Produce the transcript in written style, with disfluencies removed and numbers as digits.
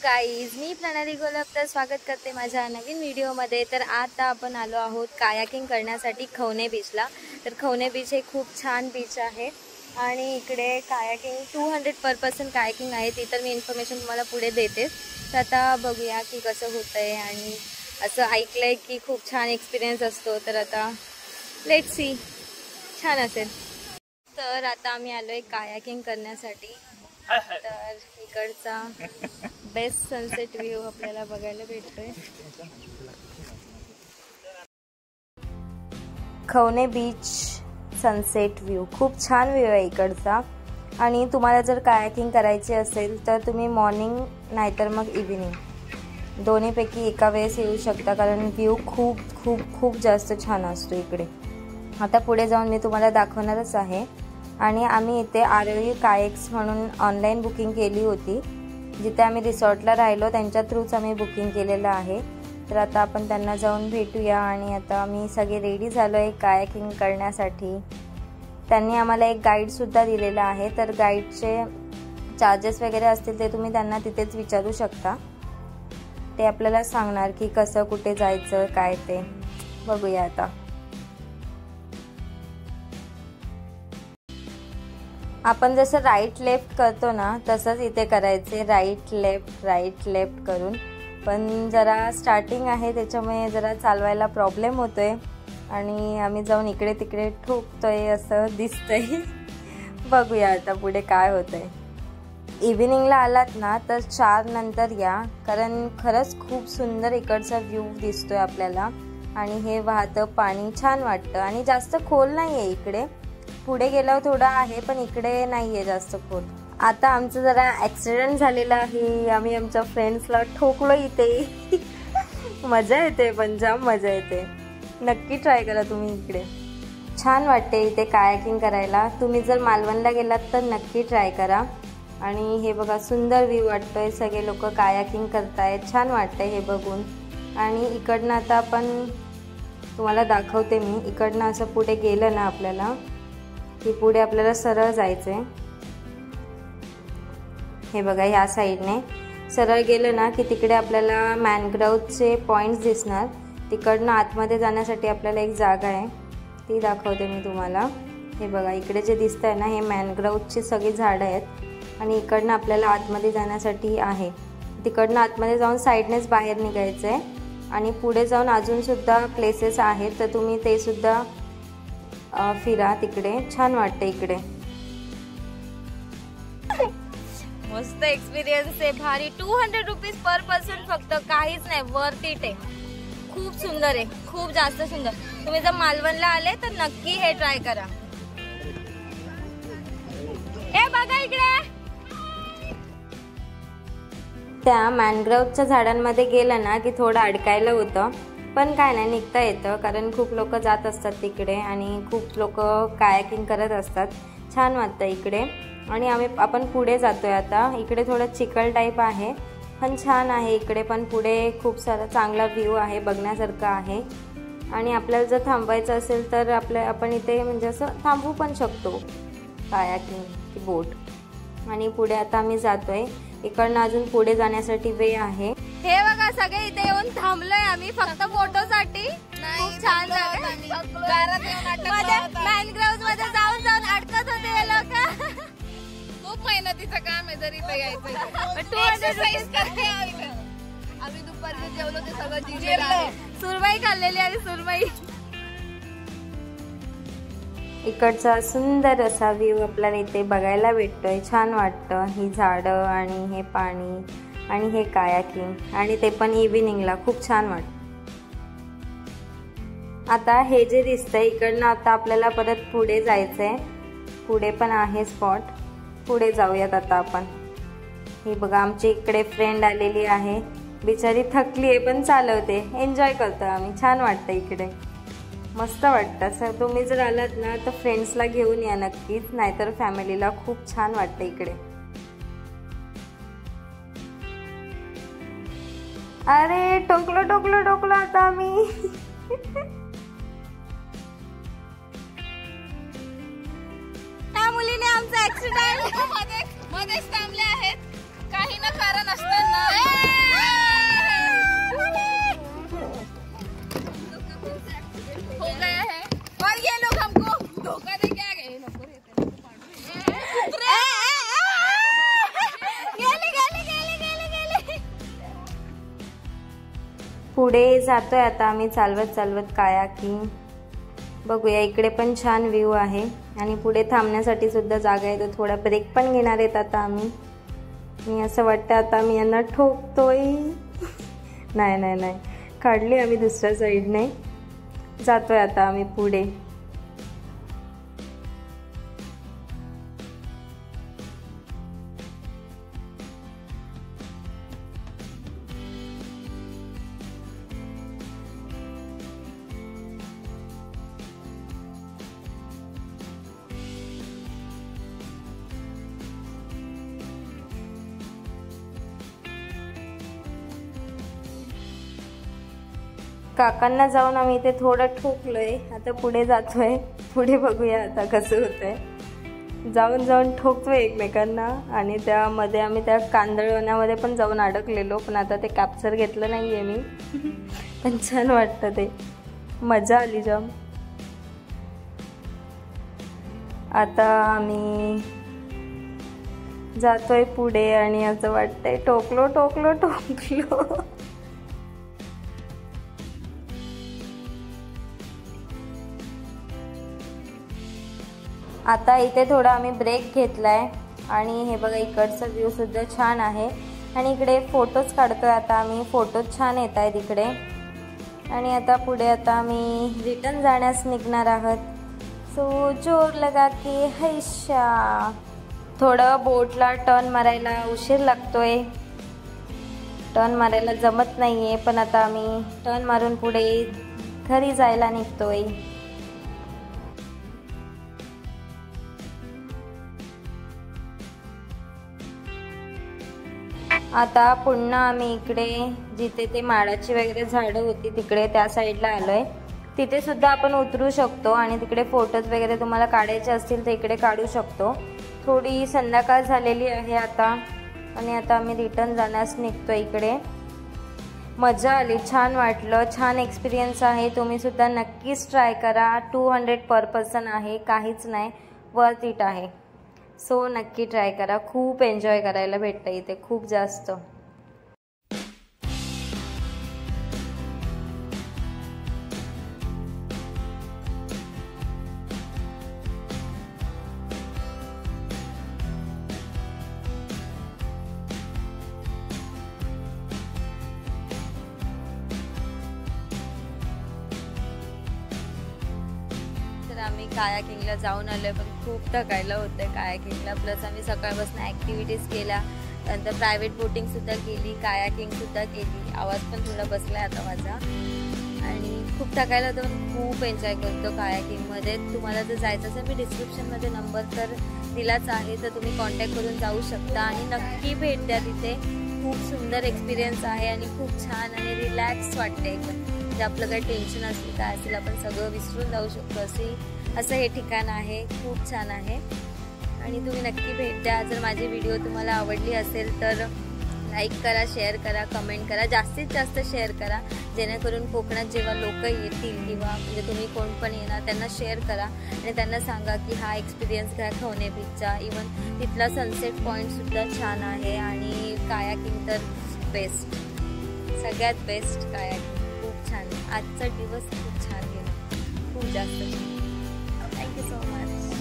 Guys, मी प्रणाली गोलपकर स्वागत करते माझ्या नवीन व्हिडिओमध्ये। तर आता आपण आलो आहोत कायाकिंग करण्यासाठी खवणे बीचला। तर खवणे बीच हे खूप छान बीच आहे आणि इकडे कायाकिंग 200 पर पर्सन कायाकिंग आहे। ती तर मी इन्फॉर्मेशन तुम्हाला पुढे देते। तर आता बघूया की कसं होतंय आणि असं ऐकलंय की खूप छान एक्सपिरियन्स असतो। तर आता लेट्स सी, छान असेल। तर आता आम्ही आलोय कायाकिंग करण्यासाठी। तर इकडचा बेस्ट सनसेट व्ह्यू आपल्याला बघायला भेटतोय। खवणे बीच सनसेट व्ह्यू खूप छान व्ह्यू आहे इकडचा। आणि तुम्हाला जर कायाकिंग करायची असेल तर तुम्ही मॉर्निंग नाहीतर मग इव्हिनिंग दोन्हीपैकी एका वेळेस येऊ शकता, कारण व्ह्यू खूप खूप खूप जास्त छान असतो इकडे। आता पुढे जाऊन मी तुम्हाला दाखवणारच आहे। आणि आम्ही इथे आरोही कायक्स म्हणून ऑनलाईन बुकिंग केली होती, जिथे आम्ही रिसॉर्टला राहिलो त्यांच्या थ्रूच आम्ही बुकिंग केलेलं आहे। तर आता आपण त्यांना जाऊन भेटूया। आणि आता आम्ही सगळे रेडी झालो आहे कायाकिंग करण्यासाठी। त्यांनी आम्हाला एक गाईडसुद्धा दिलेला आहे। तर गाईडचे चार्जेस वगैरे असतील ते तुम्ही त्यांना तिथेच विचारू शकता, ते आपल्याला सांगणार की कसं कुठे जायचं काय ते। बघूया आता। आपण जसं राईट लेफ्ट करतो ना तसंच इथे करायचे, राईट लेफ्ट करून। पण जरा स्टार्टिंग आहे त्याच्यामुळे जरा चालवायला प्रॉब्लेम होतोय आणि आम्ही जाऊन इकडे तिकडे ठोकतोय असं दिसतंय। बघूया आता पुढे काय होतंय। इव्हिनिंगला आलात ना तर 4 नंतर या, कारण खरंच खूप सुंदर इकडचा व्ह्यू दिसतोय आपल्याला। आणि हे वाहतं पाणी छान वाटतं आणि जास्त खोल नाही आहे इकडे। पुढे गेल्यावर थोडं आहे पण इकडे नाही आहे जास्त खोल। आता आमचं जरा ॲक्सिडेंट झालेला आहे, आम्ही आमच्या फ्रेंड्सला ठोकलो इथे। मजा येते, पण जाम मजा येते। नक्की ट्राय करा तुम्ही इकडे, छान वाटते इथे कायाकिंग करायला। तुम्ही जर मालवणला गेलात तर नक्की ट्राय करा। आणि हे बघा सुंदर व्ह्यू वाटतोय, सगळे लोक कायाकिंग करतायत, छान वाटतंय हे बघून। आणि इकडनं आता आपण तुम्हाला दाखवते मी, इकडनं असं पुढे गेलं ना आपल्याला की पुढे आपल्याला सरळ जायचंय। हे बघा ह्या साईडने सरळ गेलं ना की तिकडे आपल्याला मॅनग्रोव्हचे पॉइंट्स दिसणार। तिकडनं आतमध्ये जाण्यासाठी आपल्याला एक जागा आहे, ती दाखवते मी तुम्हाला। हे बघा इकडे जे दिसतंय ना हे मॅनग्रोव्हची सगळी झाडं आहेत आणि इकडनं आपल्याला आतमध्ये जाण्यासाठी आहे। तिकडनं आतमध्ये जाऊन साईडनेच बाहेर निघायचं आहे आणि पुढे जाऊन अजूनसुद्धा प्लेसेस आहेत, तर तुम्ही ते सुद्धा फिरा तिकडे, छान वाटतं इकडे। मस्त एक्सपिरियन्स आहे, भारी। 200 रुपीज पर पर्सन फक्त, काहीच नाही, वर्थ इट आहे। खूप सुंदर आहे, खूप जास्त सुंदर। तुम्ही जर मालवणला आले तर नक्की हे ट्राय करा। हे बघा इकडे, त्या मॅनग्रोव्हच्या झाडांमध्ये गेलं ना की थोडं अडकायला होतं, पण काय नाही, निघता येतं, कारण खूप लोक जात असतात तिकडे आणि खूप लोक कायाकिंग करत असतात। छान वाटतं इकडे। आणि आपण पुढे जातोय आता। इकडे थोडं चिखल टाईप आहे पण छान आहे इकडे, पण पुढे खूप सारा चांगला व्ह्यू आहे, बघण्यासारखं आहे। आणि आपल्याला जर थांबायचं असेल तर आपण इथे म्हणजे असं थांबू पण शकतो, कायाकिंग बोट। आणि पुढे आता आम्ही जातोय, इकडनं अजून पुढे जाण्यासाठी वे आहे। हे बघा सगळे इथे येऊन थांबलोय आम्ही फक्त फोटोसाठी। खूप छान जागा, मॅनग्रोव्ह मध्ये जाऊन जाऊन अडकत होते हे लोक। खूप मेहनतीचं काम आहे जर इथे यायचं। आम्ही दुपारचं जेवलो ते सगळं जिरलं, सुरमई खाल्लेली आणि सुरमई। इकडचा सुंदर असा व्ह्यू आपल्याला इथे बघायला भेटतोय, छान वाटतं। ही झाडं आणि हे पाणी आणि हे कायाकिंग, आणि ते पण इव्हिनिंगला खूप छान वाटतं। आता हे जे दिसतंय इकडनं आता आपल्याला परत पुढे जायचंय, पुढे पण आहे स्पॉट, पुढे जाऊयात आता आपण। हे बघा आमची इकडे फ्रेंड आलेली आहे, बिचारी थकली आहे पण चालवते, एन्जॉय करतो आम्ही, छान वाटतं इकडे, मस्त वाटतं। सर तुम्ही जर आलात ना तर फ्रेंड्सला घेऊन या नक्कीच, नाहीतर फॅमिलीला, खूप छान वाटतं इकडे। अरे टोकलो आता आम्ही। त्या मुलीने आमचा ऍक्सिडेंट मध्येच थांबले आहेत, काय काही ना कारण असताना हो गया है और ये लोग हमको धोखा दे के आ गए। पुढे जातोय आता आम्ही चालवत चालवत कायाकिंग. बघूया, इकडे पण छान व्ह्यू आहे आणि पुढे थांबण्यासाठी सुद्धा जागा आहे. तर थोडा ब्रेक पण घेणार आहेत आता आम्ही. मी असं वाटतं आता मी यांना ठोकतोय. नाही नाही नाही, काढली आम्ही दुसऱ्या साईडने. जातोय आता आम्ही पुढे. काकांना जाऊन आम्ही इथे थोडं ठोकलोय. आता पुढे जातोय. पुढे बघूया आता कसं होतंय. जाऊन जाऊन ठोकतोय एकमेकांना. आणि त्यामध्ये आम्ही त्या कांदळवनामध्ये पण जाऊन अडकलेलो, पण आता ते कॅप्चर घेतलं नाहीये मी. पण छान वाटतं, ते मजा आली जाम. आता आम्ही जातोय पुढे आणि असं वाटतंय ठोकलो ठोकलो ठोकलो. आता इथे थोडा आम्ही ब्रेक घेतलाय आणि हे बघा, इकडचा व्ह्यू सुद्धा छान आहे. आणि इकडे फोटोज काढतोय आता आम्ही. फोटोज छान येत आहेत इकडे. आणि आता पुढे आता आम्ही रिटर्न जाण्यास निघणार आहोत. सो जोर लगा के हैशा. थोडं बोटला टर्न मारायला उशीर लागतोय. टर्न मारायला जमत नाहीये, पण आता आम्ही टर्न मारून पुढे घरी जायला निघतोय. आता पुन्हा आम्ही इकडे जिथे ते माडाची वगैरे झाडं होती तिकडे त्या साईडला आलोय. तिथे सुद्धा आपण उतरू शकतो आणि तिकडे फोटोज वगैरे तुम्हाला काढायचे असतील तर इकडे काढू शकतो. थोडी संध्याकाळ झालेली आहे आता आणि आता आम्ही रिटर्न जाण्यास निघतो इकडे. मजा आली, छान वाटलं, छान एक्सपिरियन्स आहे. तुम्ही सुद्धा नक्कीच ट्राय करा. 200 पर पर्सन आहे, काहीच नाही, वर्थ इट आहे. सो नक्की ट्राय करा. खूप एन्जॉय करायला भेटतं इथे, खूप जास्त. आम्ही कायाकिंगला जाऊन आलोय, पण खूप थकायला होतं कायाकिंगला. प्लस आम्ही सकाळपासून ॲक्टिव्हिटीज केल्या, नंतर प्रायव्हेट बोटिंगसुद्धा केली, कायाकिंगसुद्धा केली. आवाज पण थोडा बसलाय आता माझा आणि खूप थकायला होतं, पण खूप एन्जॉय करतो कायाकिंगमध्ये. तुम्हाला जर जायचं असेल, मी डिस्क्रिप्शनमध्ये नंबर तर दिलाच आहे, तर तुम्ही कॉन्टॅक्ट करून जाऊ शकता आणि नक्की भेट द्या तिथे. खूप सुंदर एक्सपिरियन्स आहे आणि खूप छान आणि रिलॅक्स वाटते एकदम. जे आपलं काही टेन्शन असेल काय असेल आपण सगळं विसरून जाऊ शकतो, असं हे ठिकाण आहे. खूप छान आहे आणि तुम्ही नक्की भेट द्या. जर माझी व्हिडिओ तुम्हाला आवडली असेल तर लाईक करा, शेअर करा, कमेंट करा, जास्तीत जास्त शेअर करा, जेणेकरून कोकणात जेव्हा लोक येतील किंवा म्हणजे तुम्ही कोण पण येणार त्यांना शेअर करा आणि त्यांना सांगा की हा एक्सपिरियन्स घ्या खवणे बीचचा. इवन तिथला सनसेट पॉईंटसुद्धा छान आहे आणि कायाकिंग तर बेस्ट, सगळ्यात बेस्ट कायाकिंग. खूप छान, आजचा दिवस खूप छान गेला, खूप जास्त छान. Thank you so much.